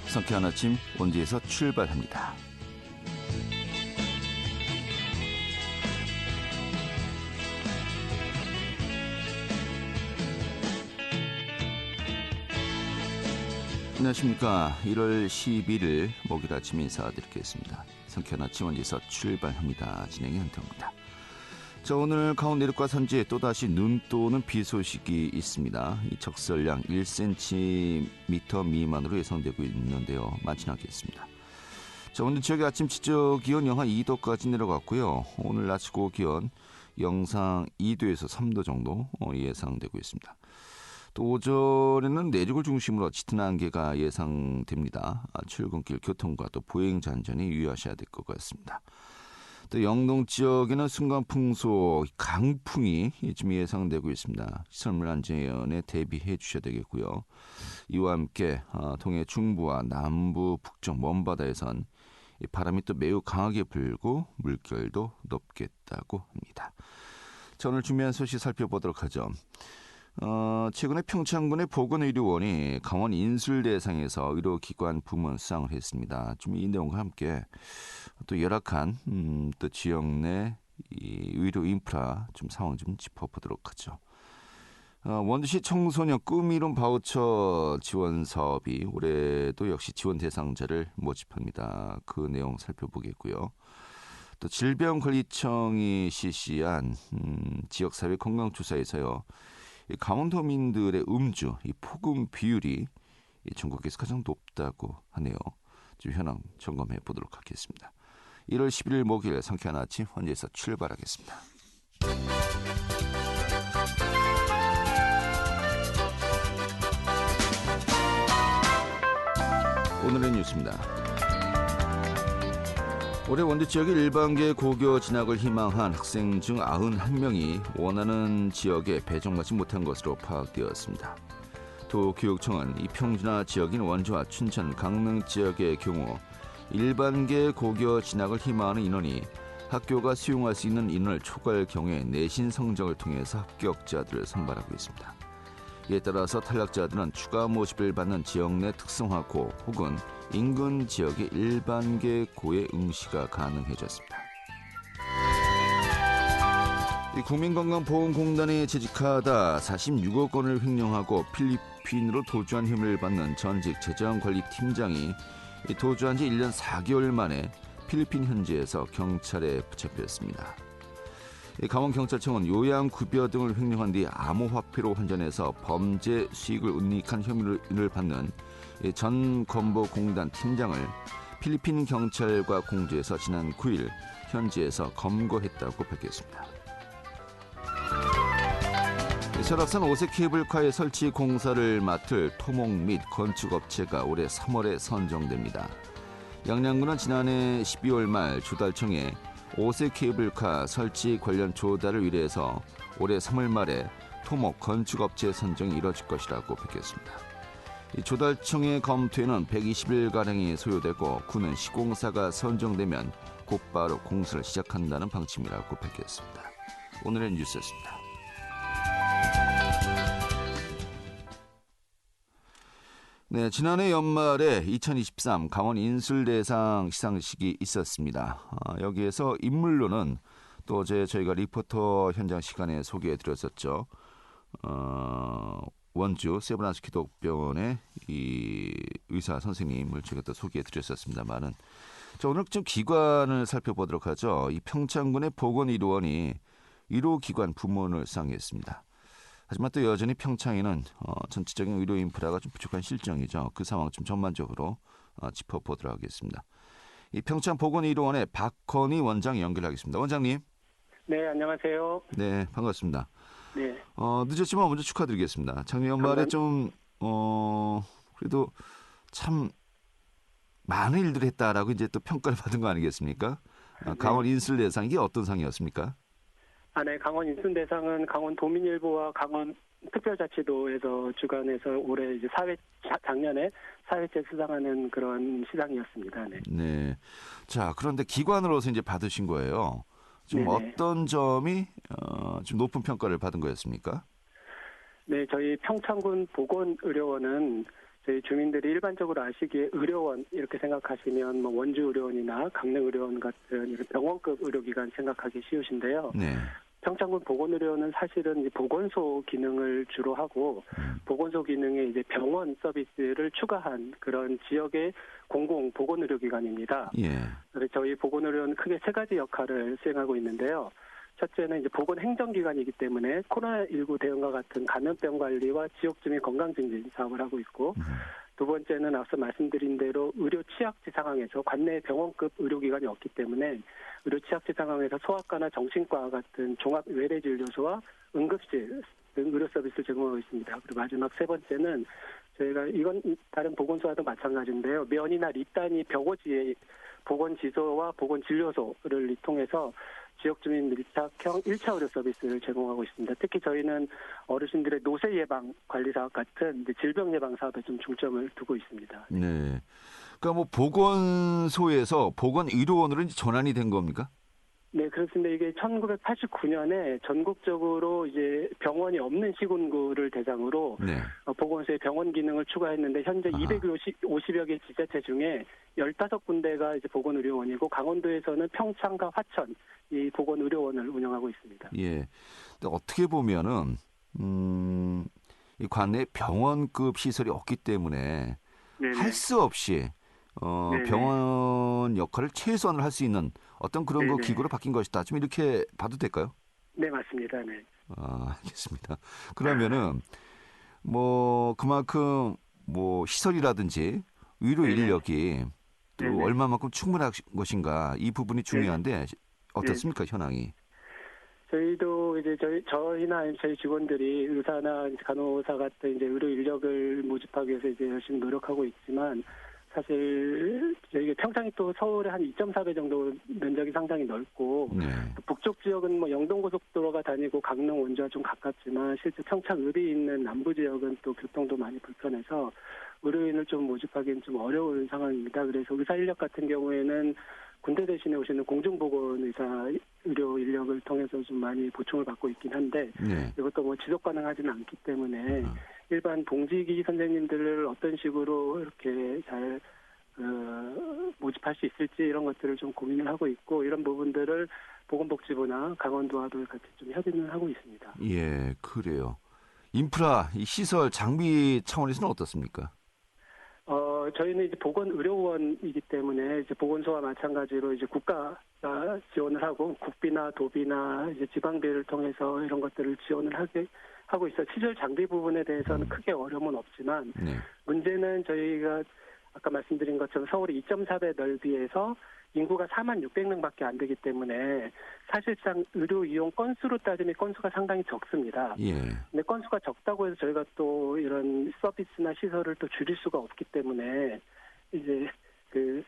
상쾌한 아침 원주에서 출발합니다. 안녕하십니까. 1월 11일 목요일 아침 인사드리겠습니다. 상쾌한 아침 원주에서 출발합니다. 진행의 한태호입니다. 자, 오늘 강원 내륙과 산지에 또다시 눈 또는 비 소식이 있습니다. 이 적설량 1cm 미만으로 예상되고 있는데요. 많지는 않겠습니다. 자, 오늘 지역의 아침 지적 기온 영하 2도까지 내려갔고요. 오늘 아침 기온 영상 2도에서 3도 정도 예상되고 있습니다. 또 오전에는 내륙을 중심으로 짙은 안개가 예상됩니다. 출근길 교통과 또 보행자 안전에 유의하셔야 될 것 같습니다. 또 영동 지역에는 순간풍소 강풍이 좀 예상되고 있습니다. 시설물 안전에 대비해 주셔야 되겠고요. 이와 함께 동해 중부와 남부 북쪽 먼바다에선 바람이 또 매우 강하게 불고 물결도 높겠다고 합니다. 자, 오늘 준비한 소식 살펴보도록 하죠. 최근에 평창군의 보건의료원이 강원 인술대상에서 의료기관 부문 수상을 했습니다. 좀 이 내용과 함께 또 열악한 또 지역 내 이 의료 인프라 좀 상황 좀 짚어보도록 하죠. 원주시 청소년 꿈이룬 바우처 지원 사업이 올해도 역시 지원 대상자를 모집합니다. 그 내용 살펴보겠고요. 또 질병관리청이 실시한 지역사회 건강조사에서요. 강원도민들의 음주, 이 폭음 비율이 전국에서 가장 높다고 하네요. 좀 현황 점검해 보도록 하겠습니다. 1월 11일 목요일 상쾌한 아침 원주에서 출발하겠습니다. 오늘의 뉴스입니다. 올해 원주 지역의 일반계 고교 진학을 희망한 학생 중 91명이 원하는 지역에 배정받지 못한 것으로 파악되었습니다. 도교육청은 이 평준화 지역인 원주와 춘천, 강릉 지역의 경우 일반계 고교 진학을 희망하는 인원이 학교가 수용할 수 있는 인원을 초과할 경우에 내신 성적을 통해서 합격자들을 선발하고 있습니다. 이에 따라서 탈락자들은 추가 모집을 받는 지역 내 특성화고 혹은 인근 지역의 일반계 고에 응시가 가능해졌습니다. 국민건강보험공단에 재직하다 46억 원을 횡령하고 필리핀으로 도주한 혐의를 받는 전직 재정관리팀장이 도주한 지 1년 4개월 만에 필리핀 현지에서 경찰에 붙잡혔습니다. 강원경찰청은 요양급여 등을 횡령한 뒤 암호화폐로 환전해서 범죄 수익을 은닉한 혐의를 받는 전 건보공단 팀장을 필리핀 경찰과 공조해서 지난 9일 현지에서 검거했다고 밝혔습니다. 설악산 오색 케이블카의 설치 공사를 맡을 토목 및 건축업체가 올해 3월에 선정됩니다. 양양군은 지난해 12월 말 조달청에 오색 케이블카 설치 관련 조달을 의뢰해서 올해 3월 말에 토목 건축업체 선정이 이뤄질 것이라고 밝혔습니다. 이 조달청의 검토에는 120일가량이 소요되고 군은 시공사가 선정되면 곧바로 공사를 시작한다는 방침이라고 밝혔습니다. 오늘의 뉴스였습니다. 네, 지난해 연말에 2023 강원 인술대상 시상식이 있었습니다. 여기에서 인물로는 또 어제 저희가 리포터 현장 시간에 소개해드렸었죠. 원주 세브란스 기독병원의 이 의사 선생님을 제가 또 소개해드렸었습니다만은 오늘 좀 기관을 살펴보도록 하죠. 이 평창군의 보건의료원이 의료기관 부문을 수상했습니다. 하지만 또 여전히 평창에는 전체적인 의료 인프라가 좀 부족한 실정이죠. 그 상황 좀 전반적으로 짚어보도록 하겠습니다. 이 평창 보건의료원의 박건희 원장 연결하겠습니다. 원장님. 네, 안녕하세요. 네, 반갑습니다. 네. 늦었지만 먼저 축하드리겠습니다. 작년 연말에 좀 그래도 참 많은 일들을 했다라고 이제 또 평가를 받은 거 아니겠습니까? 네. 강원 인술대상 이게 어떤 상이었습니까? 네, 강원 인순대상은 강원 도민일보와 강원 특별자치도에서 주관해서 올해 이제 작년에 사회체 수상하는 그런 시상이었습니다. 네. 네. 자, 그런데 기관으로서 이제 받으신 거예요. 좀 네네. 어떤 점이 좀 높은 평가를 받은 거였습니까? 네, 저희 평창군 보건의료원은 저희 주민들이 일반적으로 아시기에 의료원 이렇게 생각하시면 뭐 원주 의료원이나 강릉 의료원 같은 이런 병원급 의료기관 생각하기 쉬우신데요. 네. 평창군 보건의료원은 사실은 이제 보건소 기능을 주로 하고 보건소 기능에 이제 병원 서비스를 추가한 그런 지역의 공공 보건의료기관입니다. 예. 그래서 저희 보건의료원은 크게 세 가지 역할을 수행하고 있는데요. 첫째는 이제 보건행정기관이기 때문에 코로나19 대응과 같은 감염병 관리와 지역 주민 건강 증진 사업을 하고 있고, 두 번째는 앞서 말씀드린 대로 의료 취약지 상황에서 관내 병원급 의료기관이 없기 때문에 의료 취약지 상황에서 소아과나 정신과 같은 종합 외래진료소와 응급실 등 의료 서비스를 제공하고 있습니다. 그리고 마지막 세 번째는 저희가 이건 다른 보건소와도 마찬가지인데요. 면이나 립단위 벽오지의 보건지소와 보건진료소를 통해서 지역주민 밀착형 1차 의료 서비스를 제공하고 있습니다. 특히 저희는 어르신들의 노쇠 예방 관리 사업 같은 이제 질병 예방 사업에 좀 중점을 두고 있습니다. 네. 그러니까 뭐 보건소에서 보건의료원으로 이제 전환이 된 겁니까? 네, 그렇습니다. 이게 1989년에 전국적으로 이제 병원이 없는 시군구를 대상으로 네. 보건소에 병원 기능을 추가했는데 현재 250여 개 지자체 중에 15군데가 이제 보건의료원이고 강원도에서는 평창과 화천 이 보건의료원을 운영하고 있습니다. 예. 근데 어떻게 보면은 이 관내 병원급 시설이 없기 때문에 할 수 없이 병원 역할을 최소한을 할 수 있는 어떤 그런 거 기구로 바뀐 것이다. 좀 이렇게 봐도 될까요? 네, 맞습니다. 네. 알겠습니다. 그러면은 뭐 그만큼 뭐 시설이라든지 의료 인력이 또 얼마만큼 충분한 것인가 이 부분이 중요한데 어떻습니까, 현황이? 저희도 이제 저희나 저희 직원들이 의사나 간호사 같은 이제 의료 인력을 모집하기 위해서 이제 열심히 노력하고 있지만 사실 저희가 평창이 또 서울의 한 2.4배 정도 면적이 상당히 넓고 북쪽 지역은 뭐 영동고속도로가 다니고 강릉 원주와 좀 가깝지만 실제 평창 읍이 있는 남부 지역은 또 교통도 많이 불편해서 의료인을 좀 모집하기는 좀 어려운 상황입니다. 그래서 의사 인력 같은 경우에는 군대 대신에 오시는 공중보건의사 의료 인력을 통해서 좀 많이 보충을 받고 있긴 한데 이것도 뭐 지속 가능하지는 않기 때문에 일반 동지기 선생님들을 어떤 식으로 이렇게 잘 모집할 수 있을지 이런 것들을 좀 고민을 하고 있고 이런 부분들을 보건복지부나 강원도와도 같이 좀 협의를 하고 있습니다. 예, 그래요. 인프라, 이 시설, 장비 차원에서는 어떻습니까? 저희는 이제 보건의료원이기 때문에 이제 보건소와 마찬가지로 이제 국가가 지원을 하고 국비나 도비나 이제 지방비를 통해서 이런 것들을 지원을 하고 있어 시설 장비 부분에 대해서는 크게 어려움은 없지만 문제는 저희가 아까 말씀드린 것처럼 서울이 2.4배 넓이에서 인구가 46,600명밖에 안 되기 때문에 사실상 의료 이용 건수로 따지면 건수가 상당히 적습니다. 근데 건수가 적다고 해서 저희가 또 이런 서비스나 시설을 또 줄일 수가 없기 때문에 이제 그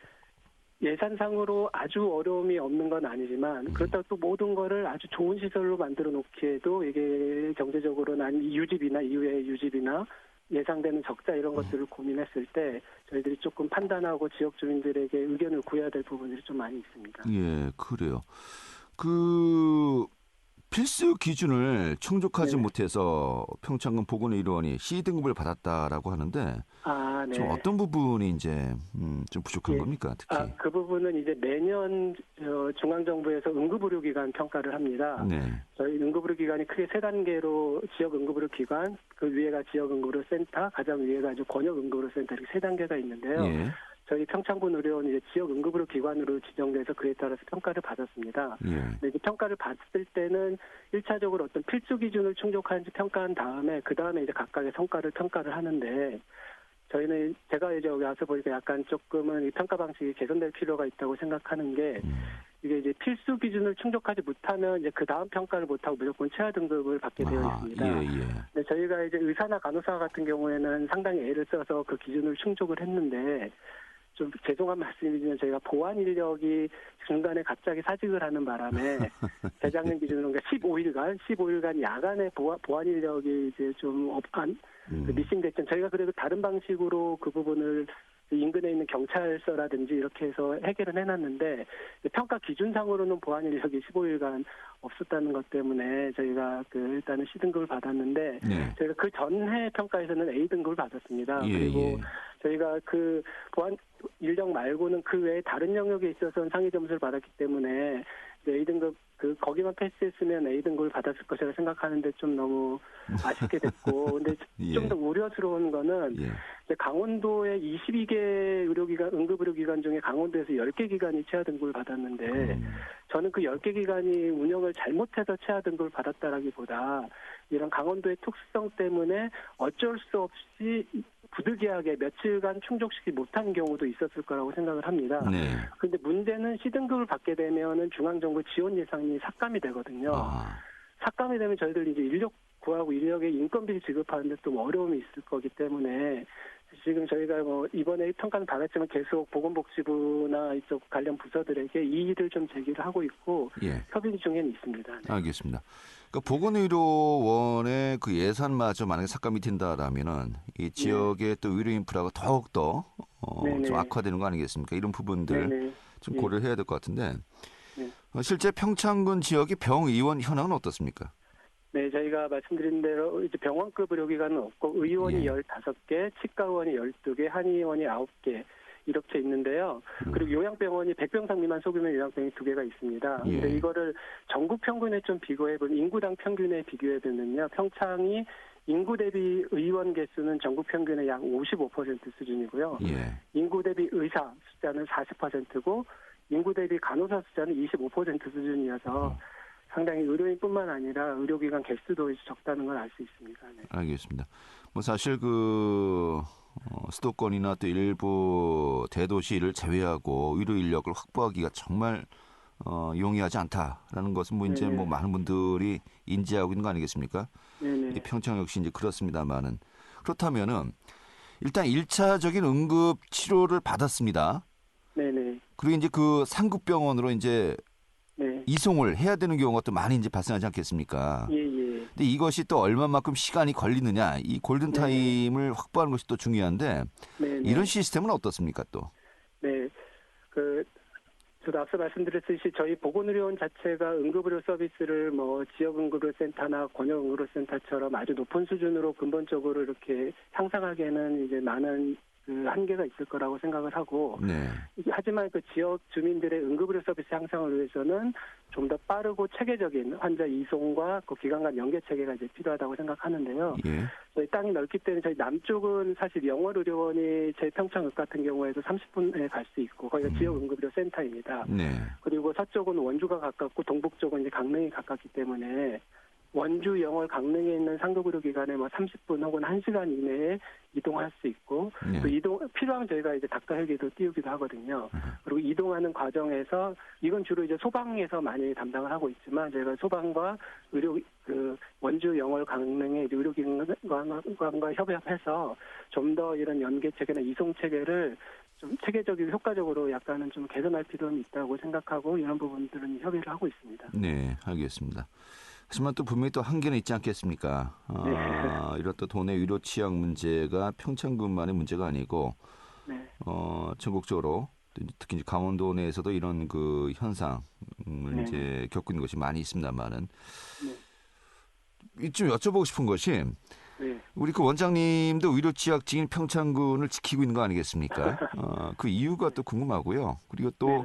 예산상으로 아주 어려움이 없는 건 아니지만 그렇다고 또 모든 거를 아주 좋은 시설로 만들어 놓기에도 이게 경제적으로나 유지비나 이후의 유지비나 예상되는 적자 이런 것들을 고민했을 때 저희들이 조금 판단하고 지역 주민들에게 의견을 구해야 될 부분들이 좀 많이 있습니다. 예, 그래요. 그 필수 기준을 충족하지 못해서 평창군 보건의료원이 C등급을 받았다라고 하는데 좀 어떤 부분이 이제 좀 부족한 겁니까, 특히? 그 부분은 이제 매년 중앙정부에서 응급의료기관 평가를 합니다. 저희 응급의료기관이 크게 세 단계로 지역 응급의료기관, 그 위에가 지역 응급의료센터, 가장 위에가 이제 권역 응급의료센터 이렇게 세 단계가 있는데요. 저희 평창군 의료원 이제 지역 응급의료 기관으로 지정돼서 그에 따라서 평가를 받았습니다. 근데 이제 평가를 받을 때는 1차적으로 어떤 필수 기준을 충족하는지 평가한 다음에 그 다음에 이제 각각의 성과를 평가를 하는데 저희는 제가 이제 여기 와서 보니까 약간 조금은 이 평가 방식이 개선될 필요가 있다고 생각하는 게 이게 이제 필수 기준을 충족하지 못하면 이제 그 다음 평가를 못하고 무조건 최하 등급을 받게 되어 있습니다. 근데 저희가 이제 의사나 간호사 같은 경우에는 상당히 애를 써서 그 기준을 충족을 했는데 좀 죄송한 말씀이지만 저희가 보안 인력이 중간에 갑자기 사직을 하는 바람에 재작년 기준으로 15일간 야간에 보안 인력이 이제 좀 미싱됐죠. 저희가 그래도 다른 방식으로 그 부분을 인근에 있는 경찰서라든지 이렇게 해서 해결을 해놨는데 평가 기준상으로는 보안 인력이 15일간 없었다는 것 때문에 저희가 일단은 C등급을 받았는데 네. 저희가 그 전해 평가에서는 A등급을 받았습니다. 예, 그리고 예. 저희가 그 보안 인력 말고는 그 외에 다른 영역에 있어서는 상위 점수를 받았기 때문에 A등급 거기만 패스했으면 A등급을 받았을 것이라 생각하는데 좀 너무 아쉽게 됐고 근데 예. 좀 더 우려스러운 거는 예. 강원도의 22개 응급의료기관 중에 강원도에서 10개 기관이 최하 등급을 받았는데 저는 그 10개 기관이 운영을 잘못해서 최하 등급을 받았다라기보다 이런 강원도의 특수성 때문에 어쩔 수 없이 부득이하게 며칠간 충족시키지 못한 경우도 있었을 거라고 생각을 합니다. 네. 그런데 문제는 C등급을 받게 되면은 중앙정부 지원 예산이 삭감이 되거든요. 삭감이 되면 저희들 이제 인력 구하고 인력의 인건비를 지급하는데 또 어려움이 있을 거기 때문에 지금 저희가 이번에 평가는 받았지만 계속 보건복지부나 이쪽 관련 부서들에게 이 일을 좀 제기를 하고 있고 예. 협의 중에는 있습니다. 네. 알겠습니다. 그러니까 보건의료원의 그 예산마저 만약에 삭감이 된다라면은 이 지역의 또 의료 인프라가 더욱 더 좀 악화되는 거 아니겠습니까? 이런 부분들 좀 고려를 해야 될 것 같은데 실제 평창군 지역의 병의원 현황은 어떻습니까? 네, 저희가 말씀드린 대로 이제 병원급 의료기관은 없고 의원이 15개, 치과의원이 12개, 한의원이 9개 이렇게 있는데요. 그리고 요양병원이 100병상 미만 소규모 요양병원이 2개가 있습니다. 근데 이거를 전국 평균에 좀 비교해보면 인구당 평균에 비교해보면요. 평창이 인구 대비 의원 개수는 전국 평균의 약 55% 수준이고요. 인구 대비 의사 숫자는 40%고 인구 대비 간호사 숫자는 25% 수준이어서 상당히 의료인뿐만 아니라 의료기관 개수도 적다는 걸 알 수 있습니다. 네. 알겠습니다. 사실 수도권이나 또 일부 대도시를 제외하고 의료 인력을 확보하기가 정말 용이하지 않다라는 것은 이제 많은 분들이 인지하고 있는 거 아니겠습니까? 이 평창 역시 이제 그렇습니다만은 그렇다면은 일단 1차적인 응급 치료를 받았습니다. 네네. 그리고 이제 그 상급병원으로 이제 이송을 해야 되는 경우가 또 많이 이제 발생하지 않겠습니까? 근데 이것이 또 얼마만큼 시간이 걸리느냐, 이 골든 타임을 확보하는 것이 또 중요한데 이런 시스템은 어떻습니까 또? 네, 저도 앞서 말씀드렸듯이 저희 보건의료원 자체가 응급의료 서비스를 지역 응급의료센터나 권역 응급의료센터처럼 아주 높은 수준으로 근본적으로 이렇게 향상하기에는 이제 많은 한계가 있을 거라고 생각을 하고 하지만 그 지역 주민들의 응급의료 서비스 향상을 위해서는 좀 더 빠르고 체계적인 환자 이송과 그 기관 간 연계 체계가 이제 필요하다고 생각하는데요. 저희 땅이 넓기 때문에 저희 남쪽은 사실 영월의료원이 제 평창읍 같은 경우에도 30분에 갈 수 있고 거기가 지역 응급의료 센터입니다. 그리고 서쪽은 원주가 가깝고 동북쪽은 이제 강릉이 가깝기 때문에 원주, 영월, 강릉에 있는 상급의료기관에 30분 혹은 1시간 이내에 이동할 수 있고 또 필요하면 저희가 이제 닥터 헬기도 띄우기도 하거든요. 그리고 이동하는 과정에서 이건 주로 이제 소방에서 많이 담당을 하고 있지만 저희가 소방과 원주, 영월, 강릉의 의료기관과 협업해서 좀 더 이런 연계 체계나 이송 체계를 좀 체계적이고 효과적으로 약간은 좀 개선할 필요는 있다고 생각하고 이런 부분들은 협의를 하고 있습니다. 네, 알겠습니다. 하지만 또 분명히 또 한계는 있지 않겠습니까? 이런 또 도내 의료 취약 문제가 평창군만의 문제가 아니고 전국적으로 특히 이제 강원도 내에서도 이런 그 현상을 이제 겪고 있는 것이 많이 있습니다만은 좀 여쭤보고 싶은 것이 우리 그 원장님도 의료 취약지인 평창군을 지키고 있는 거 아니겠습니까? 그 이유가 또 궁금하고요. 그리고 또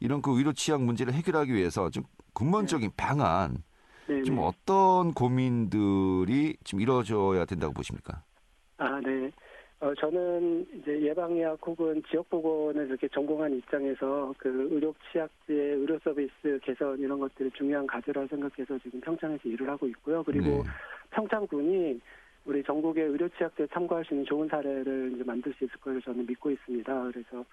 이런 그 의료 취약 문제를 해결하기 위해서 좀 근본적인 방안 좀 어떤 고민들이 좀 이루어져야 된다고 보십니까? 저는 이제 예방의학 혹은 지역보건을 이렇게 전공한 입장에서 그 의료 취약지의 의료 서비스 개선 이런 것들이 중요한 과제라고 생각해서 지금 평창에서 일을 하고 있고요. 그리고 평창군이 우리 전국의 의료 취약지에 참고할 수 있는 좋은 사례를 이제 만들 수 있을 거라고 저는 믿고 있습니다. 그래서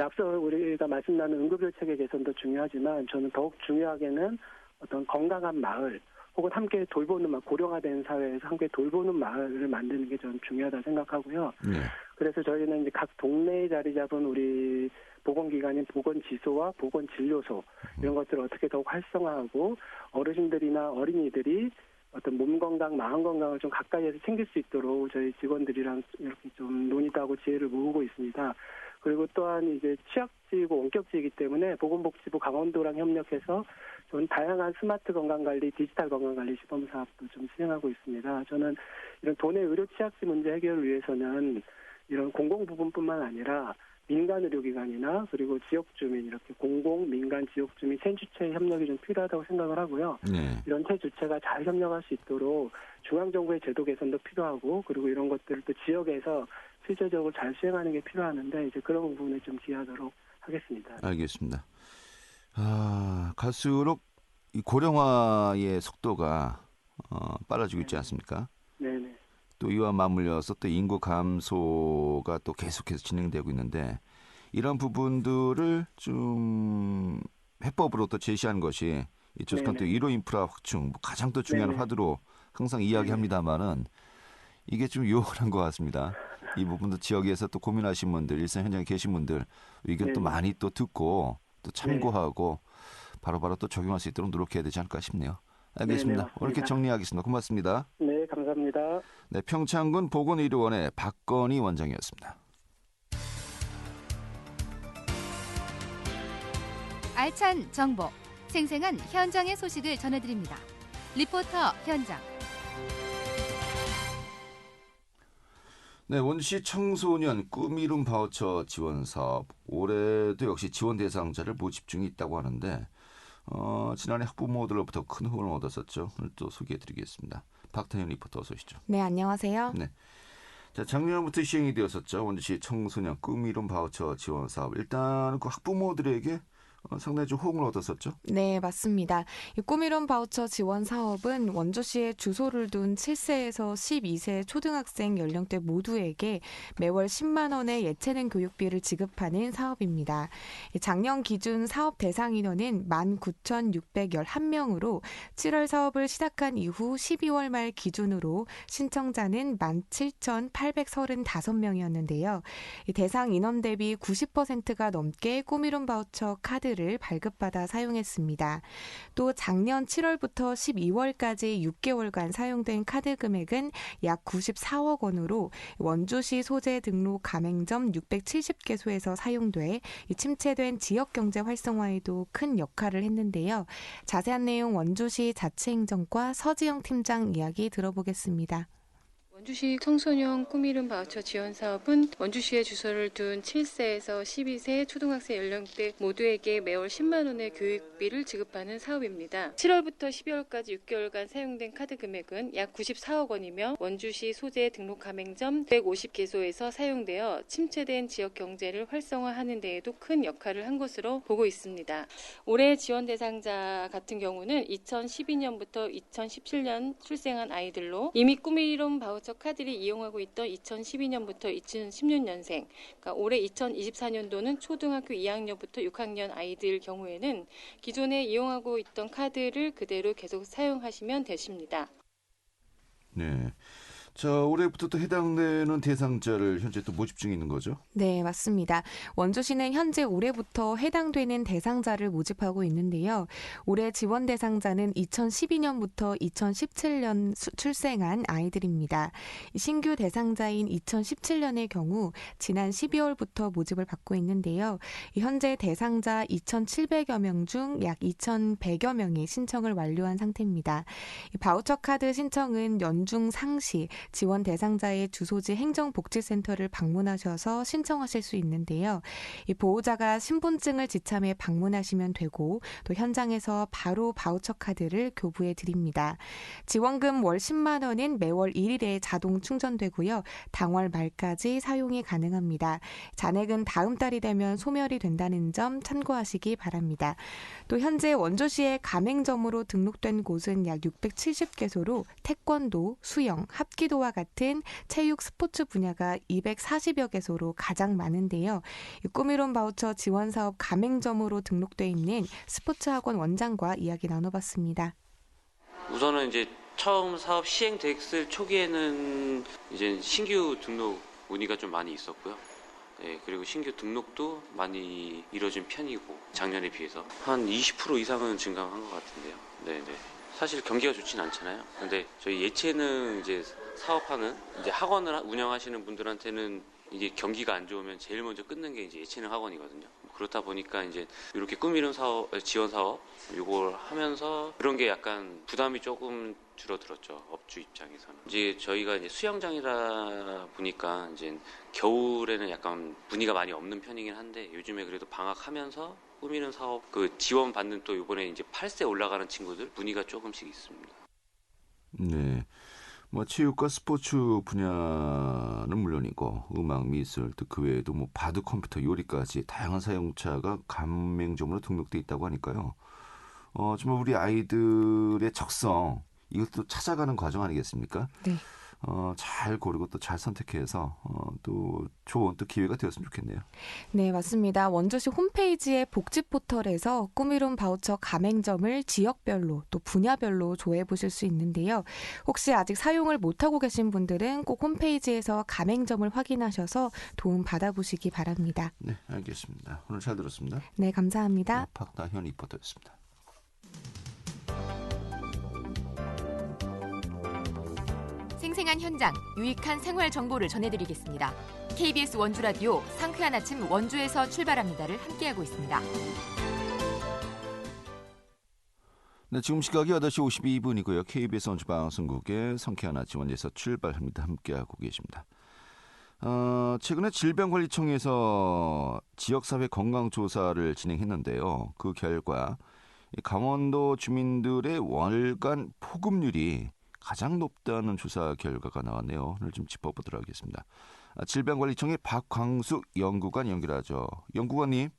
앞서 우리가 말씀 나눈 응급의료 체계 개선도 중요하지만 저는 더욱 중요하게는 어떤 건강한 마을 혹은 함께 돌보는 고령화된 사회에서 함께 돌보는 마을을 만드는 게 저는 중요하다 생각하고요. 그래서 저희는 이제 각 동네에 자리 잡은 우리 보건기관인 보건지소와 보건진료소 이런 것들을 어떻게 더욱 활성화하고 어르신들이나 어린이들이 어떤 몸 건강, 마음 건강을 좀 가까이에서 챙길 수 있도록 저희 직원들이랑 이렇게 좀 논의도 하고 지혜를 모으고 있습니다. 그리고 또한 이제 취약지이고 원격지이기 때문에 보건복지부 강원도랑 협력해서 좀 다양한 스마트 건강관리, 디지털 건강관리 시범 사업도 좀 진행하고 있습니다. 저는 이런 도내 의료 취약지 문제 해결을 위해서는 이런 공공 부분뿐만 아니라 민간 의료기관이나 그리고 지역 주민 이렇게 공공, 민간, 지역 주민 세 주체의 협력이 좀 필요하다고 생각을 하고요. 네. 이런 세 주체가 잘 협력할 수 있도록 중앙정부의 제도 개선도 필요하고 그리고 이런 것들을 또 지역에서 실질적으로 잘 수행하는 게 필요하는데 이제 그런 부분에 좀 기하도록 하겠습니다. 알겠습니다. 갈수록 이 고령화의 속도가 빨라지고 있지 않습니까? 네네. 또 이와 맞물려서 또 인구 감소가 또 계속해서 진행되고 있는데 이런 부분들을 좀 해법으로 또 제시하는 것이 이 조선도 1호 인프라 확충 가장 또 중요한 네네. 화두로 항상 이야기합니다만은 이게 좀 유혹한 것 같습니다. 이 부분도 지역에서 또 고민하신 분들, 일선 현장에 계신 분들 의견 또 많이 또 듣고 또 참고하고 바로바로 또 적용할 수 있도록 노력해야 되지 않을까 싶네요. 알겠습니다. 네네, 오늘 이렇게 정리하겠습니다. 고맙습니다. 네, 감사합니다. 네, 평창군 보건의료원의 박건희 원장이었습니다. 알찬 정보, 생생한 현장의 소식을 전해드립니다. 리포터 현장. 네, 원주시 청소년 꿈이룸 바우처 지원 사업 올해도 역시 지원 대상자를 모집 중에 있다고 하는데 지난해 학부모들로부터 큰 호응을 얻었었죠. 오늘 또 소개해드리겠습니다. 박태현 리포터 어서 오시죠. 네, 안녕하세요. 네, 자 작년부터 시행이 되었었죠. 원주시 청소년 꿈이룸 바우처 지원 사업. 일단 그 학부모들에게 상당히 좀 호응을 얻었었죠. 네, 맞습니다. 이 꿈이룸 바우처 지원 사업은 원주시에 주소를 둔 7세에서 12세 초등학생 연령대 모두에게 매월 10만 원의 예체능 교육비를 지급하는 사업입니다. 작년 기준 사업 대상 인원은 19,611명으로 7월 사업을 시작한 이후 12월 말 기준으로 신청자는 17,835명이었는데요. 대상 인원 대비 90%가 넘게 꿈이룸 바우처 카드를 발급받아 사용했습니다. 또 작년 7월부터 12월까지 6개월간 사용된 카드 금액은 약 94억 원으로 원주시 소재 등록 가맹점 670개소에서 사용돼 침체된 지역 경제 활성화에도 큰 역할을 했는데요. 자세한 내용 원주시 자치행정과 서지영 팀장 이야기 들어보겠습니다. 원주시 청소년 꿈이룸 바우처 지원 사업은 원주시에 주소를 둔 7세에서 12세 초등학생 연령대 모두에게 매월 10만 원의 교육비를 지급하는 사업입니다. 7월부터 12월까지 6개월간 사용된 카드 금액은 약 94억 원이며 원주시 소재 등록 가맹점 150개소에서 사용되어 침체된 지역 경제를 활성화하는 데에도 큰 역할을 한 것으로 보고 있습니다. 올해 지원 대상자 같은 경우는 2012년부터 2017년 출생한 아이들로 이미 꿈이룸 바우처 카드를 이용하고 있던 2012년부터 2016년생, 그러니까 올해 2024년도는 초등학교 2학년부터 6학년 아이들 경우에는 기존에 이용하고 있던 카드를 그대로 계속 사용하시면 되십니다. 네. 자, 올해부터 또 해당되는 대상자를 현재 또 모집 중에 있는 거죠? 네, 맞습니다. 원주시는 현재 올해부터 해당되는 대상자를 모집하고 있는데요. 올해 지원 대상자는 2012년부터 2017년 출생한 아이들입니다. 신규 대상자인 2017년의 경우 지난 12월부터 모집을 받고 있는데요. 현재 대상자 2,700여 명 중 약 2,100여 명이 신청을 완료한 상태입니다. 바우처 카드 신청은 연중 상시 지원 대상자의 주소지 행정복지센터를 방문하셔서 신청하실 수 있는데요. 이 보호자가 신분증을 지참해 방문하시면 되고 또 현장에서 바로 바우처 카드를 교부해 드립니다. 지원금 월 10만 원은 매월 1일에 자동 충전되고요. 당월 말까지 사용이 가능합니다. 잔액은 다음 달이 되면 소멸이 된다는 점 참고하시기 바랍니다. 또 현재 원주시의 가맹점으로 등록된 곳은 약 670개소로 태권도, 수영, 합기도와 같은 체육 스포츠 분야가 240여 개소로 가장 많은데요. 꿈이룸 바우처 지원 사업 가맹점으로 등록돼 있는 스포츠 학원 원장과 이야기 나눠봤습니다. 우선은 이제 처음 사업 시행됐을 초기에는 이제 신규 등록 문의가 좀 많이 있었고요. 네, 그리고 신규 등록도 많이 이뤄진 편이고 작년에 비해서 한 20% 이상은 증가한 것 같은데요. 네네. 사실 경기가 좋진 않잖아요. 근데 저희 예체능 이제 사업하는 이제 학원을 운영하시는 분들한테는 이게 경기가 안 좋으면 제일 먼저 끊는 게 이제 예체능 학원이거든요. 그렇다 보니까 이제 이렇게 꾸미는 사업, 지원 사업 이걸 하면서 그런 게 약간 부담이 조금 줄어들었죠. 업주 입장에서는. 이제 저희가 이제 수영장이다 보니까 이제 겨울에는 약간 문의가 많이 없는 편이긴 한데 요즘에 그래도 방학하면서 꾸미는 사업 그 지원 받는 또 이번에 이제 8세 올라가는 친구들 문의가 조금씩 있습니다. 네. 뭐 체육과 스포츠 분야는 물론이고 음악, 미술, 또 그 외에도 뭐 바둑, 컴퓨터, 요리까지 다양한 사용차가 가맹점으로 등록돼 있다고 하니까요. 정말 우리 아이들의 적성 이것도 찾아가는 과정 아니겠습니까? 네. 잘 고르고 또 잘 선택해서 또 좋은 또 기회가 되었으면 좋겠네요. 네, 맞습니다. 원주시 홈페이지의 복지 포털에서 꾸미름 바우처 가맹점을 지역별로 또 분야별로 조회해 보실 수 있는데요. 혹시 아직 사용을 못하고 계신 분들은 꼭 홈페이지에서 가맹점을 확인하셔서 도움 받아보시기 바랍니다. 네, 알겠습니다. 오늘 잘 들었습니다. 네, 감사합니다. 박다현 리포터였습니다. 생생한 현장, 유익한 생활 정보를 전해드리겠습니다. KBS 원주 라디오 상쾌한 아침 원주에서 출발합니다를 함께하고 있습니다. 네, 지금 시각이 8시 52분이고요. KBS 원주 방송국의 상쾌한 아침 원주에서 출발합니다. 함께하고 계십니다. 최근에 질병관리청에서 지역사회 건강조사를 진행했는데요. 그 결과 강원도 주민들의 월간 폭음률이 가장 높다는 조사 결과가 나왔네요. 오늘 좀 짚어보도록 하겠습니다. 질병관리청의 박광숙 연구관 연결하죠. 연구관님.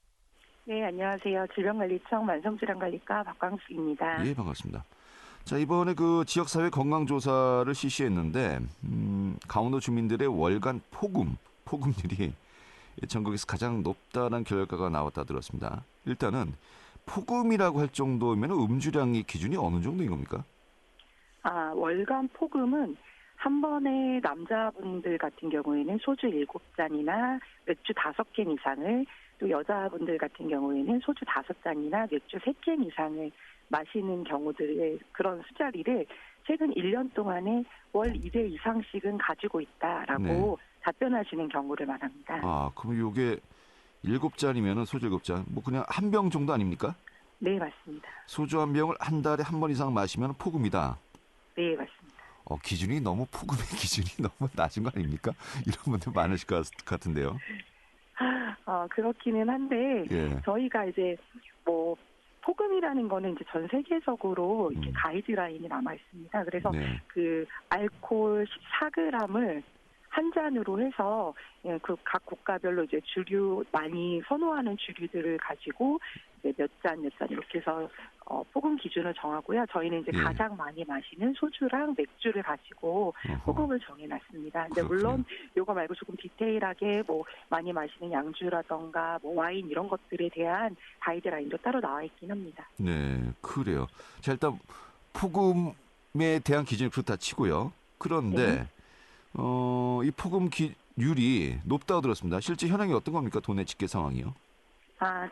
네, 안녕하세요. 질병관리청 만성질환관리과 박광숙입니다. 예, 반갑습니다. 자, 이번에 그 지역사회 건강조사를 실시했는데 강원도 주민들의 월간 폭음률이 전국에서 가장 높다는 결과가 나왔다 들었습니다. 일단은 폭음이라고 할 정도면 음주량의 기준이 어느 정도인 겁니까? 월간 폭음은 한 번에 남자분들 같은 경우에는 소주 7잔이나 맥주 5캔 이상을, 또 여자분들 같은 경우에는 소주 5잔이나 맥주 3캔 이상을 마시는 경우들의 그런 술자리를 최근 1년 동안에 월 2회 이상씩은 가지고 있다라고 네. 답변하시는 경우를 말합니다. 그럼 이게 7잔이면 소주 7잔, 뭐 그냥 한 병 정도 아닙니까? 네, 맞습니다. 소주 한 병을 한 달에 한 번 이상 마시면 폭음이다. 네, 맞습니다. 기준이 너무 폭음의 기준이 너무 낮은 거 아닙니까? 이런 분들 많으실 것 같은데요. 그렇기는 한데 예. 저희가 이제 뭐 폭음이라는 거는 이제 전 세계적으로 이렇게 가이드라인이 남아 있습니다. 그래서 네. 그 알코올 14g을 한 잔으로 해서 그 각 국가별로 이제 주류 많이 선호하는 주류들을 가지고 이제 몇 잔 이렇게 해서 폭음 기준을 정하고요. 저희는 이제 예. 가장 많이 마시는 소주랑 맥주를 가지고 폭음을 정해놨습니다. 근데 물론 이거 말고 조금 디테일하게 뭐 많이 마시는 양주라던가 뭐 와인 이런 것들에 대한 가이드라인도 따로 나와 있긴 합니다. 네, 그래요. 자, 일단 폭음에 대한 기준이 그렇다 치고요. 그런데 이 폭음률이 높다고 들었습니다. 실제 현황이 어떤 겁니까? 도내 집계 상황이요?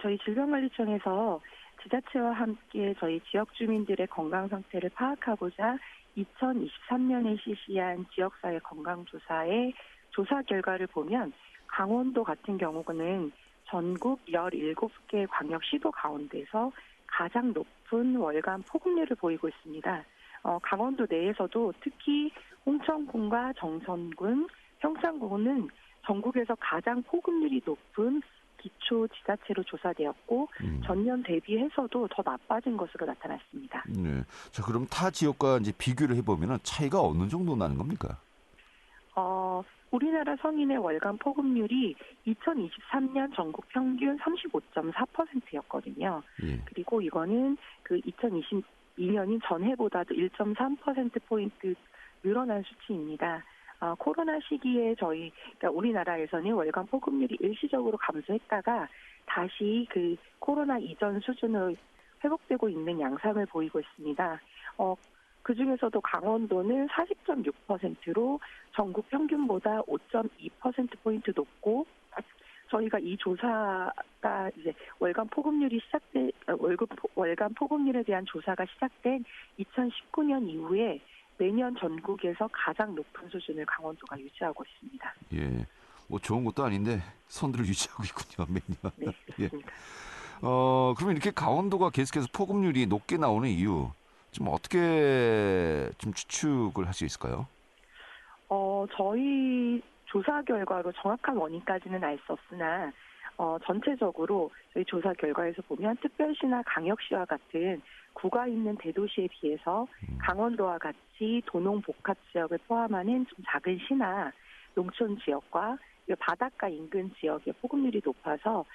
저희 질병관리청에서 지자체와 함께 저희 지역 주민들의 건강 상태를 파악하고자 2023년에 실시한 지역사회 건강조사의 조사 결과를 보면 강원도 같은 경우는 전국 17개 광역시도 가운데서 가장 높은 월간 폭음률을 보이고 있습니다. 강원도 내에서도 특히 홍천군과 정선군, 평창군은 전국에서 가장 폭음률이 높은 기초 지자체로 조사되었고 전년 대비해서도 더 나빠진 것으로 나타났습니다. 네. 자, 그럼 타 지역과 이제 비교를 해보면 차이가 어느 정도 나는 겁니까? 우리나라 성인의 월간 폭음률이 2023년 전국 평균 35.4%였거든요. 예. 그리고 이거는 그 2022년인 전해보다도 1.3%포인트 늘어난 수치입니다. 코로나 시기에 그러니까 우리나라에서는 월간 폭음률이 일시적으로 감소했다가 다시 그 코로나 이전 수준으로 회복되고 있는 양상을 보이고 있습니다. 그중에서도 강원도는 40.6%로 전국 평균보다 5.2%포인트 높고 저희가 이 조사가 이제 월간 포급률에 대한 조사가 시작된 2019년 이후에 매년 전국에서 가장 높은 수준을 강원도가 유지하고 있습니다. 예, 뭐 좋은 것도 아닌데 선두를 유지하고 있군요, 매년. 네, 그렇습니다. 그러면 이렇게 강원도가 계속해서 포급률이 높게 나오는 이유 좀 어떻게 좀 추측을 할 수 있을까요? 저희 조사 결과로 정확한 원인까지는 알 수 없으나 전체적으로 저희 조사 결과에서 보면 특별시나 강역시와 같은 구가 있는 대도시에 비해서 강원도와 같이 도농 복합 지역을 포함하는 좀 작은 시나 농촌 지역과 바닷가 인근 지역의 포급률이 높아서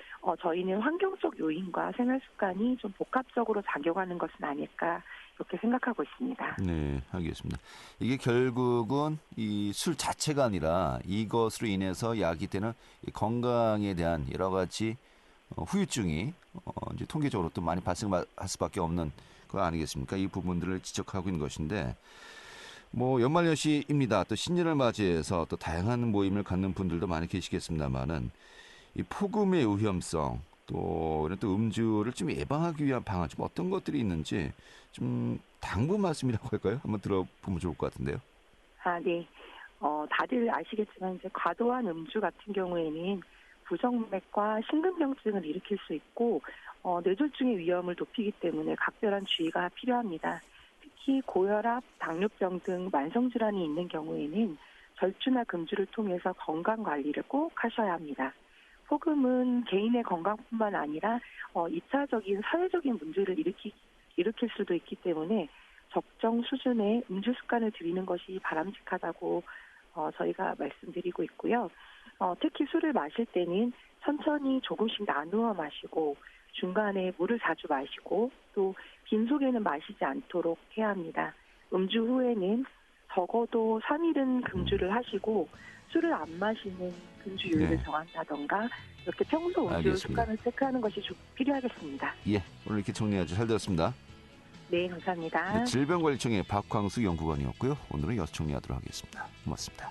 저희는 환경적 요인과 생활 습관이 좀 복합적으로 작용하는 것은 아닐까 이렇게 생각하고 있습니다. 네, 알겠습니다. 이게 결국은 이 술 자체가 아니라 이것으로 인해서 야기되는 이 건강에 대한 여러 가지 후유증이 이제 통계적으로 또 많이 발생할 수밖에 없는 거 아니겠습니까? 이 부분들을 지적하고 있는 것인데, 뭐 연말연시입니다. 또 신년을 맞이해서 또 다양한 모임을 갖는 분들도 많이 계시겠습니다만은 이 폭음의 위험성 또 이런 또 음주를 좀 예방하기 위한 방안 좀 어떤 것들이 있는지 좀 당부 말씀이라고 할까요? 한번 들어보면 좋을 것 같은데요. 네. 다들 아시겠지만 이제 과도한 음주 같은 경우에는 부정맥과 심근병증을 일으킬 수 있고 뇌졸중의 위험을 높이기 때문에 각별한 주의가 필요합니다. 특히 고혈압, 당뇨병 등 만성질환이 있는 경우에는 절주나 금주를 통해서 건강관리를 꼭 하셔야 합니다. 폭음은 개인의 건강뿐만 아니라 2차적인 사회적인 문제를 일으킬 수도 있기 때문에 적정 수준의 음주 습관을 들이는 것이 바람직하다고 저희가 말씀드리고 있고요. 특히 술을 마실 때는 천천히 조금씩 나누어 마시고 중간에 물을 자주 마시고 또 빈속에는 마시지 않도록 해야 합니다. 음주 후에는 적어도 3일은 금주를 하시고 술을 안 마시는 금주율을 정한다던가 이렇게 평소 음주 습관을 체크하는 것이 필요하겠습니다. 예, 오늘 이렇게 정리하죠. 잘 들었습니다. 네, 감사합니다. 네, 질병관리청의 박광수 연구관이었고요. 오늘은 여기서 정리하도록 하겠습니다. 고맙습니다.